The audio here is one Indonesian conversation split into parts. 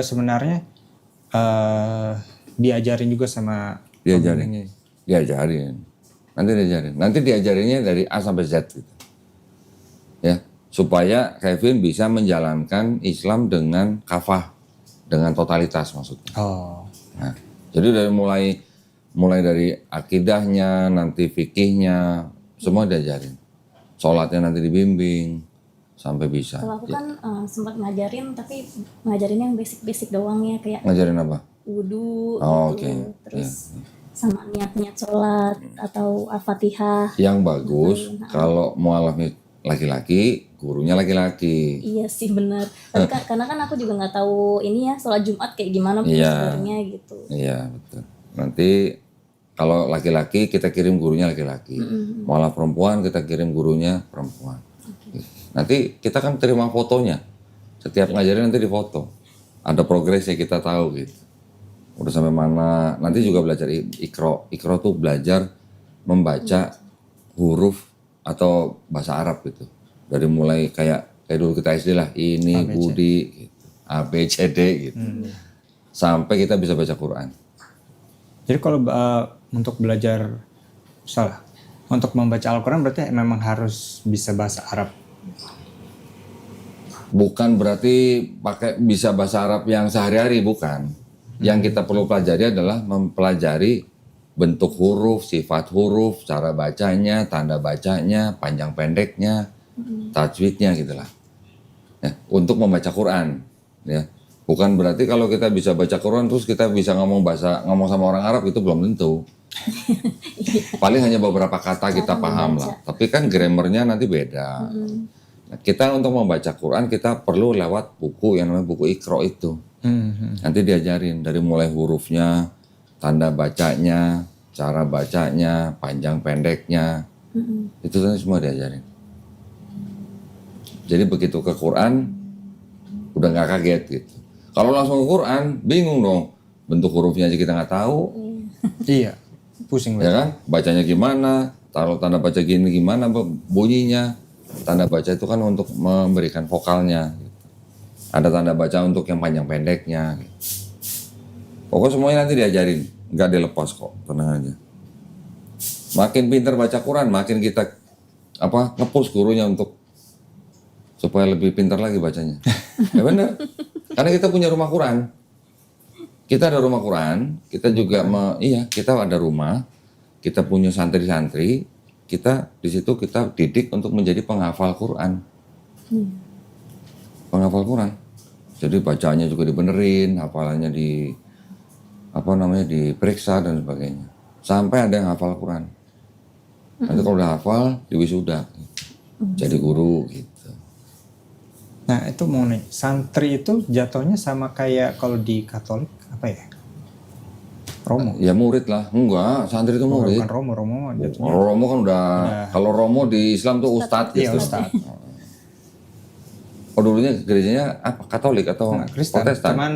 sebenarnya diajarin juga sama pembimbingnya? Diajarin. Nanti diajarinnya dari A sampai Z gitu. Ya, supaya Kevin bisa menjalankan Islam dengan kafah, dengan totalitas maksudnya. Oh. Nah, jadi dari mulai dari akidahnya, nanti fikihnya, semua diajarin. Sholatnya nanti dibimbing sampai bisa. Kalau aku kan sempat ngajarin, tapi ngajarin yang basic-basic doang ya, kayak Ngajarin apa? wudu Oh, gitu, oke. terus sama niat-niat sholat atau Al-Fatihah. Yang bagus kalau mualafnya laki-laki, gurunya laki-laki. Iya sih benar. Tapi karena kan aku juga nggak tahu ini ya sholat Jumat kayak gimana sebenarnya gitu. Iya betul. Nanti kalau laki-laki kita kirim gurunya laki-laki, mualaf perempuan kita kirim gurunya perempuan. Nanti kita kan terima fotonya. Setiap ngajarin nanti difoto. Ada progresnya kita tahu gitu. Udah sampai mana. Nanti juga belajar Iqra. Iqra tuh belajar membaca huruf atau bahasa Arab gitu. Dari mulai kayak dulu kita SD lah. Ini, Budi, gitu. A, B, C, D gitu. Sampai kita bisa baca Quran. Jadi kalau untuk belajar, untuk membaca Al-Quran berarti memang harus bisa bahasa Arab? Bukan berarti pakai bisa bahasa Arab yang sehari-hari, bukan. Yang kita perlu pelajari adalah mempelajari bentuk huruf, sifat huruf, cara bacanya, tanda bacanya, panjang pendeknya, tajwidnya gitulah. Ya, untuk membaca Quran, ya. Bukan berarti kalau kita bisa baca Quran terus kita bisa ngomong sama orang Arab, itu belum tentu. Paling hanya beberapa kata kita paham lah. Tapi kan grammarnya nanti beda. Nah, kita untuk membaca Quran kita perlu lewat buku yang namanya buku Iqra itu. Nanti diajarin dari mulai hurufnya, tanda bacanya, cara bacanya, panjang pendeknya. Itu nanti semua diajarin. Jadi begitu ke Quran udah nggak kaget gitu. Kalau langsung ke Quran bingung dong. Bentuk hurufnya aja kita nggak tahu. Iya, pusing Ya kan? Bacanya gimana? Taruh tanda baca gini gimana bunyinya? Tanda baca itu kan untuk memberikan vokalnya. Gitu. Ada tanda baca untuk yang panjang pendeknya. Gitu. Pokoknya semuanya nanti diajarin, nggak dilepas kok, tenang aja. Makin pintar baca Quran, makin kita nge-push gurunya untuk supaya lebih pintar lagi bacanya. Ya benar. Karena kita punya rumah Quran. Kita ada rumah Quran, kita juga kita ada rumah, kita punya santri-santri, kita di situ kita didik untuk menjadi penghafal Quran. Penghafal Quran. Jadi bacaannya juga dibenerin, hafalannya diperiksa dan sebagainya. Sampai ada yang hafal Quran. Nanti kalau udah hafal, diwisuda. Jadi guru gitu. Nah itu mau nih, santri itu jatuhnya sama kayak kalau di Katolik apa ya? Romo? Ya murid lah, enggak, santri itu murid. Bukan Romo jatuhnya. Romo kan udah, kalau Romo di Islam tuh ustadz gitu. Iya ustadz. Oh dulunya gerejanya apa? Katolik atau Kristen? Protestan? Cuman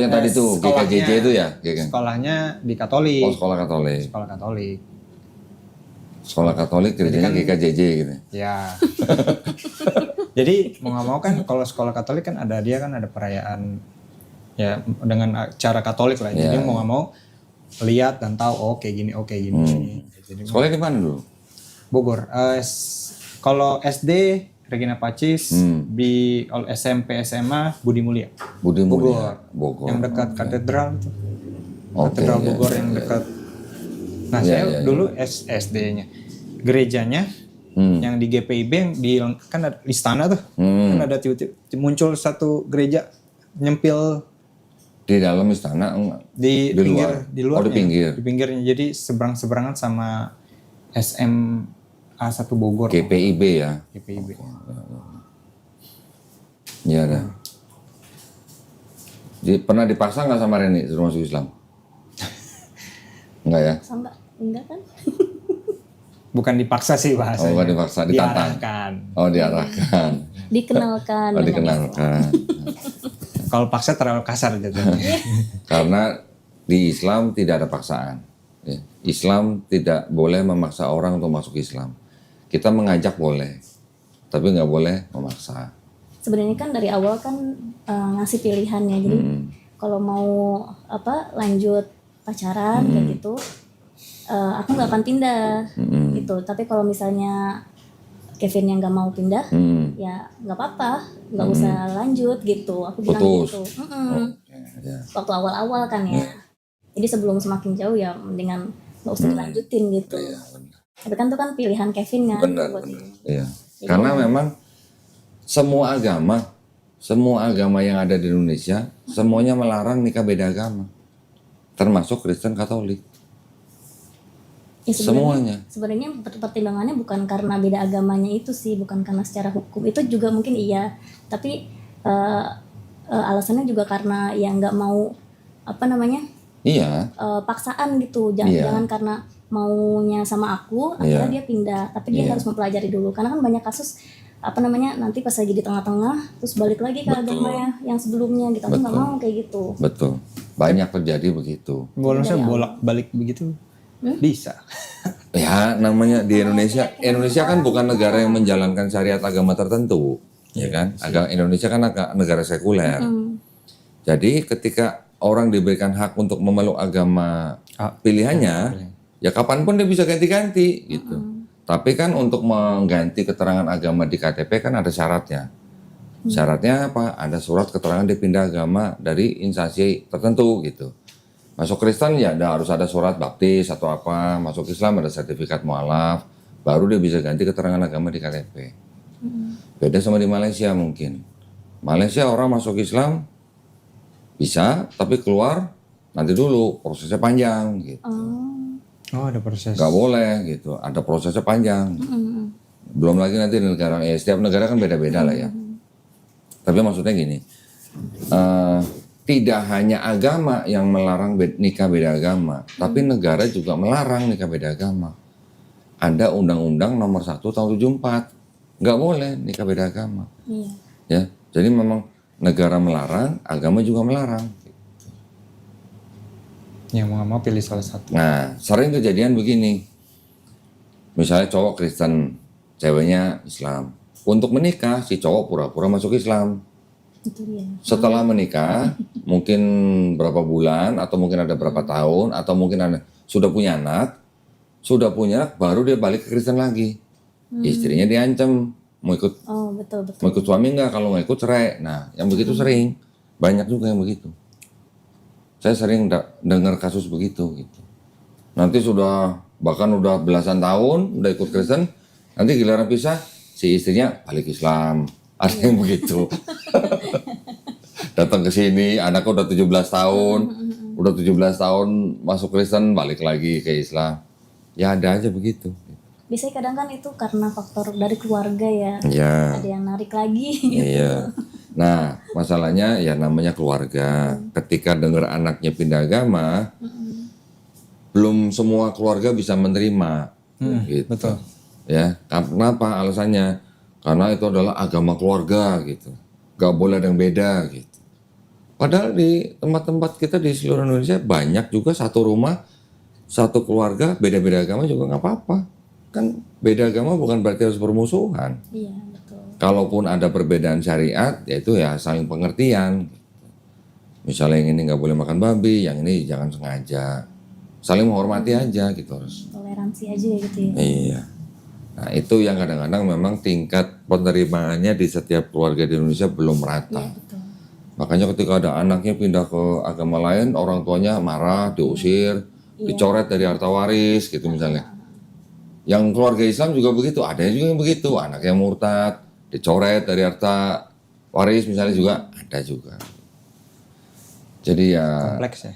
yang tadi tuh GKJJ itu ya? Sekolahnya di Katolik. Oh sekolah Katolik. Sekolah Katolik. Sekolah Katolik gerejanya GKJJ gitu. Ya. Jadi mau nggak mau kan kalau sekolah Katolik kan ada perayaan ya dengan cara Katolik lah. Jadi mau nggak mau lihat dan tahu kayak gini. Jadi, sekolahnya di mana dulu? Bogor. Kalau SD Regina Pacis, kalau SMP SMA Budi Mulia. Bogor. Yang dekat katedral itu. Katedral Bogor yang dekat. Nah saya dulu SD-nya, gerejanya yang di GPIB yang kan ada istana tuh, kan ada tiba-tiba muncul satu gereja nyempil di dalam istana di pinggir, luar. Di luar, di pinggirnya, jadi seberang-seberangan sama SMA 1 Bogor. GPIB ya. GPIB. Iya ada. Pernah dipaksa nggak sama Reni suruh masuk Islam? Enggak ya? Enggak kan? Bukan dipaksa sih bahasanya. Oh, bukan dipaksa, ditantang. Diarahkan. Oh, diarahkan. Dikenalkan. Oh, dikenalkan. Kalau paksa terlalu kasar jatuhnya. Karena di Islam tidak ada paksaan. Ya. Islam tidak boleh memaksa orang untuk masuk Islam. Kita mengajak boleh, tapi nggak boleh memaksa. sebenarnya kan dari awal kan ngasih pilihan ya. Jadi kalau mau lanjut pacaran kayak gitu, aku nggak akan pindah gitu. Tapi kalau misalnya Kevin yang nggak mau pindah, ya nggak apa-apa, nggak usah lanjut gitu. Aku bilang gitu. Waktu awal-awal kan ya. Jadi sebelum semakin jauh ya mendingan nggak usah dilanjutin gitu. Tapi kan itu kan pilihan Kevin kan. Benar. Iya. Karena memang semua agama yang ada di Indonesia semuanya melarang nikah beda agama, termasuk Kristen Katolik. Ya, semuanya. Sebenarnya pertimbangannya bukan karena beda agamanya itu sih, bukan karena secara hukum itu juga mungkin iya, tapi alasannya juga karena ya nggak mau paksaan gitu, jangan karena maunya sama aku akhirnya dia pindah, tapi dia harus mempelajari dulu karena kan banyak kasus nanti pas lagi di tengah-tengah terus balik lagi ke agama yang sebelumnya gitu. Aku nggak mau kayak gitu. Betul, banyak terjadi begitu. Bolosnya bolak-balik begitu. Bisa. Ya namanya di Indonesia kan bukan negara yang menjalankan syariat agama tertentu, ya kan? Indonesia kan negara sekuler. Jadi ketika orang diberikan hak untuk memeluk agama pilihannya, ya kapanpun dia bisa ganti-ganti gitu. Tapi kan untuk mengganti keterangan agama di KTP kan ada syaratnya. Syaratnya apa? Ada surat keterangan dia pindah agama dari instansi tertentu gitu. Masuk Kristen ya harus ada surat baptis atau apa, masuk Islam ada sertifikat mualaf, baru dia bisa ganti keterangan agama di KTP. Beda sama di Malaysia mungkin. Malaysia orang masuk Islam bisa, tapi keluar nanti dulu prosesnya panjang gitu. Oh ada proses. Gak boleh gitu, ada prosesnya panjang. Belum lagi nanti di negara, setiap negara kan beda-beda lah ya. Tapi maksudnya gini. Tidak hanya agama yang melarang nikah beda agama, tapi negara juga melarang nikah beda agama. Ada Undang-Undang Nomor 1 Tahun 74, nggak boleh nikah beda agama. Ya, jadi memang negara melarang, agama juga melarang. Yang mau pilih salah satu. Nah, sering kejadian begini, misalnya cowok Kristen, ceweknya Islam. Untuk menikah, si cowok pura-pura masuk Islam. Setelah menikah, mungkin berapa bulan atau mungkin ada berapa tahun atau mungkin sudah punya anak, baru dia balik ke Kristen lagi. Istrinya diancam mau ikut mau ikut suami nggak, kalau nggak ikut cerai. Nah, yang begitu sering, banyak juga yang begitu. Saya sering dengar kasus begitu gitu. Nanti bahkan udah belasan tahun udah ikut Kristen, nanti giliran pisah si istrinya balik Islam. Ada yang begitu. Datang ke sini, anaknya udah 17 tahun, udah 17 tahun masuk Kristen, balik lagi ke Islam. Ya ada aja begitu. Biasanya kadang kan itu karena faktor dari keluarga ya. Iya. Ada yang narik lagi. Iya. Nah, masalahnya ya namanya keluarga. Ketika dengar anaknya pindah agama, belum semua keluarga bisa menerima. Gitu. Betul. Ya, kenapa alasannya? Karena itu adalah agama keluarga gitu. Gak boleh ada yang beda gitu. Padahal di tempat-tempat kita di seluruh Indonesia banyak juga satu rumah, satu keluarga, beda-beda agama juga gak apa-apa. Kan beda agama bukan berarti harus bermusuhan. Iya, betul. Kalaupun ada perbedaan syariat, yaitu ya saling pengertian. Misalnya yang ini gak boleh makan babi, yang ini jangan sengaja. Saling menghormati aja gitu harus. Toleransi aja gitu ya. Iya. Nah itu yang kadang-kadang memang tingkat penerimaannya di setiap keluarga di Indonesia belum merata. Iya, betul. Makanya ketika ada anaknya pindah ke agama lain, orang tuanya marah, diusir, dicoret dari harta waris gitu misalnya. Yang keluarga Islam juga begitu, ada juga yang begitu, anaknya murtad, dicoret dari harta waris misalnya juga, ada juga. Jadi ya kompleks ya.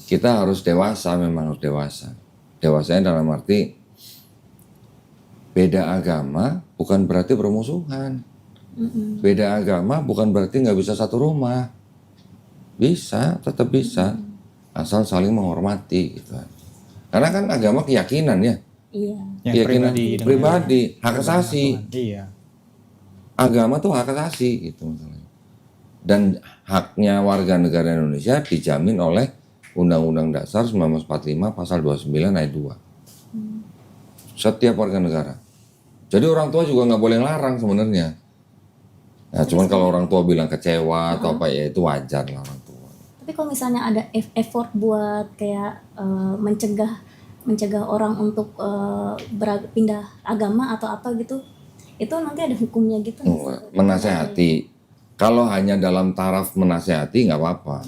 Kita harus dewasa, memang harus dewasa. Dewasanya dalam arti beda agama bukan berarti bermusuhan. Beda agama bukan berarti nggak bisa satu rumah. Bisa, tetap bisa. Asal saling menghormati gitu. Karena kan agama keyakinan ya. Iya. Keyakinan pribadi, hak asasi. Iya. Agama tuh hak asasi gitu misalnya. Dan haknya warga negara Indonesia dijamin oleh Undang-Undang Dasar 1945 pasal 29 ayat 2. Setiap warga negara. Jadi orang tua juga nggak boleh larang sebenarnya. Nah, cuman kalau orang tua bilang kecewa atau apa ya itu wajar lah orang tua. Tapi kalau misalnya ada effort buat kayak mencegah orang untuk pindah agama atau apa gitu, itu nanti ada hukumnya gitu? Menasehati. Kalau hanya dalam taraf menasehati nggak apa-apa.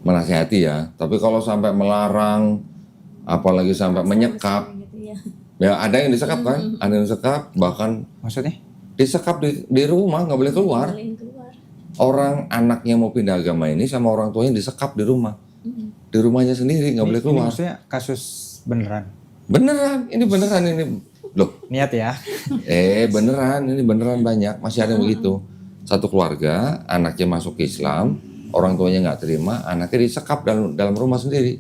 Menasehati ya. Tapi kalau sampai melarang, apalagi sampai menyekap, gitu ya. ya ada yang disekap kan, ada yang disekap, bahkan Maksudnya? disekap di rumah nggak boleh keluar. Bolehin keluar. Orang anaknya mau pindah agama ini sama orang tuanya disekap di rumah, di rumahnya sendiri nggak boleh Ini keluar. maksudnya kasus beneran? Beneran ini loh. Niat ya? Beneran ini beneran banyak, masih ada yang begitu. Satu keluarga anaknya masuk Islam, orang tuanya nggak terima, anaknya disekap dalam rumah sendiri.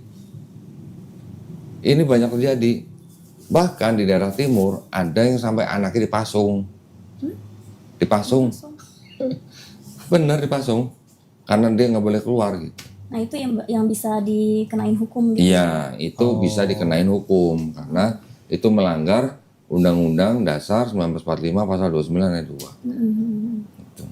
Ini banyak terjadi. Bahkan di daerah timur ada yang sampai anaknya dipasung. Dipasung. Bener dipasung. Karena dia nggak boleh keluar gitu. Nah itu yang bisa dikenain hukum gitu. Iya, itu bisa dikenain hukum karena itu melanggar Undang-Undang Dasar 1945 pasal 29 ayat 2. Gitu.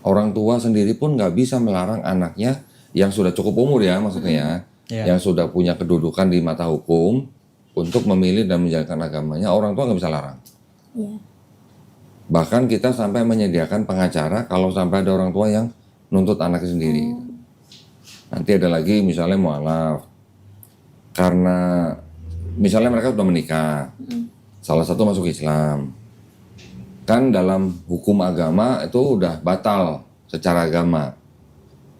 Orang tua sendiri pun nggak bisa melarang anaknya yang sudah cukup umur ya maksudnya yang sudah punya kedudukan di mata hukum untuk memilih dan menjalankan agamanya, orang tua nggak bisa larang. Iya. Bahkan kita sampai menyediakan pengacara kalau sampai ada orang tua yang nuntut anaknya sendiri. Nanti ada lagi misalnya mualaf. Karena misalnya mereka sudah menikah. Salah satu masuk Islam. Kan dalam hukum agama itu udah batal secara agama.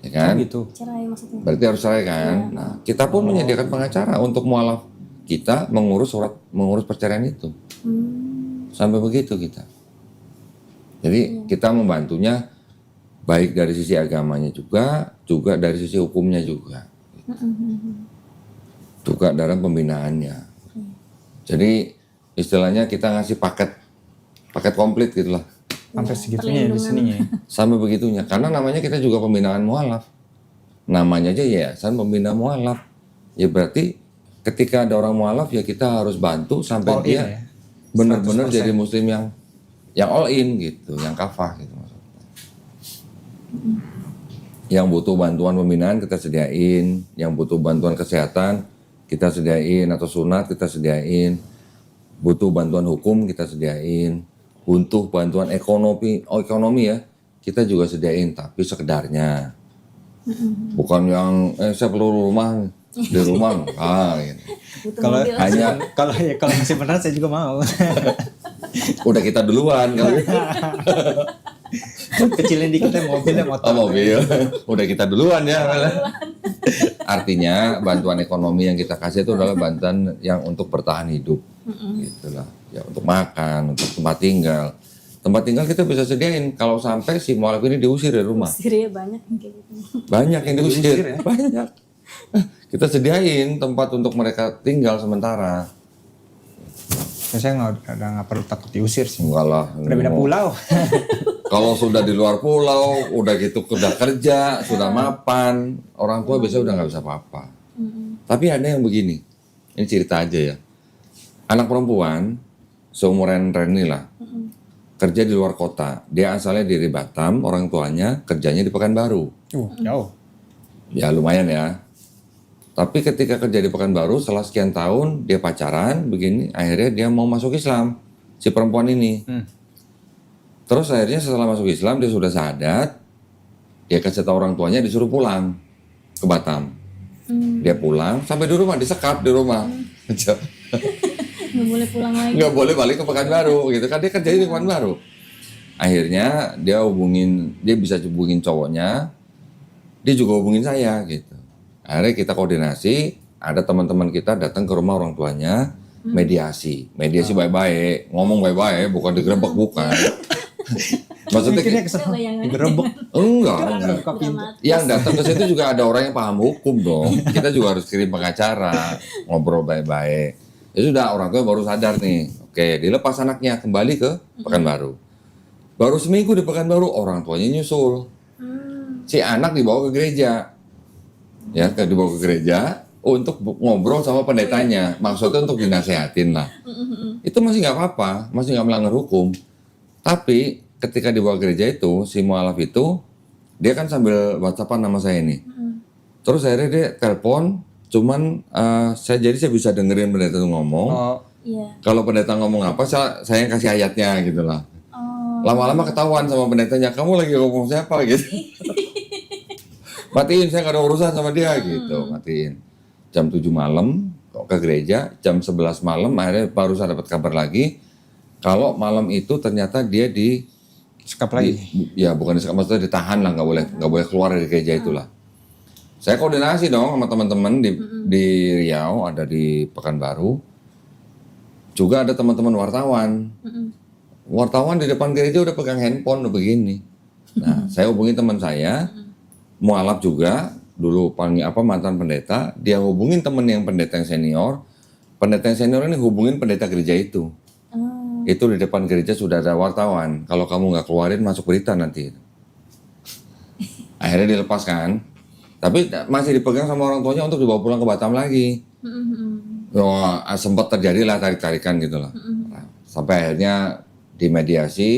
Ya kan? Gitu. Cerai maksudnya. Berarti harus cerai kan? Nah, kita pun menyediakan pengacara untuk mualaf kita mengurus perceraian itu. Sampai begitu kita. Jadi kita membantunya baik dari sisi agamanya juga dari sisi hukumnya juga. Juga dalam pembinaannya. Jadi istilahnya kita ngasih paket komplit gitulah. Sampai segitunya ya di sininya ya. Sampai begitunya. Karena namanya kita juga pembinaan mualaf. Namanya aja yayasan pembina mualaf. Ya berarti ketika ada orang mualaf ya kita harus bantu sampai All in dia ya. benar-benar 100%. jadi muslim yang all in gitu, yang kafah gitu maksudnya. Yang butuh bantuan pembinaan kita sediain, yang butuh bantuan kesehatan kita sediain atau sunat kita sediain, butuh bantuan hukum kita sediain, butuh bantuan ekonomi ya kita juga sediain tapi sekedarnya. Bukan yang saya perlu rumah di rumah gitu. Kalau mobil. kalau masih benar saya juga mau. Udah kita duluan kalau Kecilin dikit ya mobilnya motor. mobil udah kita duluan ya. Artinya bantuan ekonomi yang kita kasih itu adalah bantuan yang untuk bertahan hidup, gitulah. Ya untuk makan, untuk tempat tinggal. Tempat tinggal kita bisa sediain kalau sampai si mualaf ini diusir dari rumah. Usir ya banyak yang kayak gitu. Banyak yang diusir, Diusir ya? banyak. Kita sediain tempat untuk mereka tinggal sementara. Saya nggak perlu takut diusir sih. Enggak lah. Udah beda pulau. Kalau sudah di luar pulau, udah gitu udah kerja, sudah mapan, orang tua biasanya udah nggak bisa apa-apa. Tapi ada yang begini, ini cerita aja ya. Anak perempuan seumuran Reni lah, kerja di luar kota. Dia asalnya dari Batam, orang tuanya kerjanya di Pekanbaru. Jauh. Ya lumayan ya. Tapi ketika kerja di Pekanbaru, setelah sekian tahun dia pacaran, begini, akhirnya dia mau masuk Islam, si perempuan ini. Terus akhirnya setelah masuk Islam dia sudah syahadat, dia kasih tahu orang tuanya disuruh pulang ke Batam. Dia pulang sampai di rumah disekap di rumah. Nggak boleh pulang lagi. Nggak boleh balik ke Pekanbaru gitu kan, dia kerja di Pekanbaru. Akhirnya dia bisa hubungin cowoknya, dia juga hubungin saya gitu. Akhirnya kita koordinasi, ada teman-teman kita datang ke rumah orang tuanya, mediasi baik-baik, ngomong baik-baik, bukan digerebek bukan. Maksudnya Mikirnya kesana digerebek. enggak. Buka pintu. Yang datang ke situ juga ada orang yang paham hukum dong. Kita juga harus kirim pengacara, ngobrol baik-baik. Ya sudah, orang tua baru sadar nih. Oke, dilepas anaknya kembali ke Pekanbaru. Baru seminggu di Pekanbaru orang tuanya nyusul. Si anak dibawa ke gereja. Ya, dibawa ke gereja untuk ngobrol sama pendetanya. Maksudnya untuk dinasehatin lah. Itu masih nggak apa-apa, masih nggak melanggar hukum. Tapi ketika dibawa gereja itu, si mualaf itu, dia kan sambil WhatsAppan nama saya ini. Terus akhirnya dia telepon, cuman saya bisa dengerin pendeta itu ngomong. Iya. Kalau pendeta ngomong apa, saya kasih ayatnya gitu lah. Lama-lama ketahuan sama pendetanya, kamu lagi ngomong siapa gitu. Matiin, saya gak ada urusan sama dia gitu, matiin. Jam 7 malam ke gereja, jam 11 malam akhirnya baru saya dapat kabar lagi. Kalau malam itu ternyata dia Sekap lagi. Ya bukan disekap, maksudnya ditahan lah, nggak boleh keluar dari gereja itulah. Saya koordinasi dong sama teman-teman di Riau, ada di Pekanbaru. Juga ada teman-teman wartawan. Wartawan di depan gereja udah pegang handphone, udah begini. Nah, saya hubungi teman saya, mualaf juga, dulu mantan pendeta, dia hubungin temen yang pendeta yang senior. Pendeta yang senior ini hubungin pendeta gereja itu. Itu di depan gereja sudah ada wartawan. Kalau kamu nggak keluarin masuk berita nanti. Akhirnya dilepaskan. Tapi masih dipegang sama orang tuanya untuk dibawa pulang ke Batam lagi. Sempat terjadilah tarik-tarikan gitu lah. Sampai akhirnya dimediasi.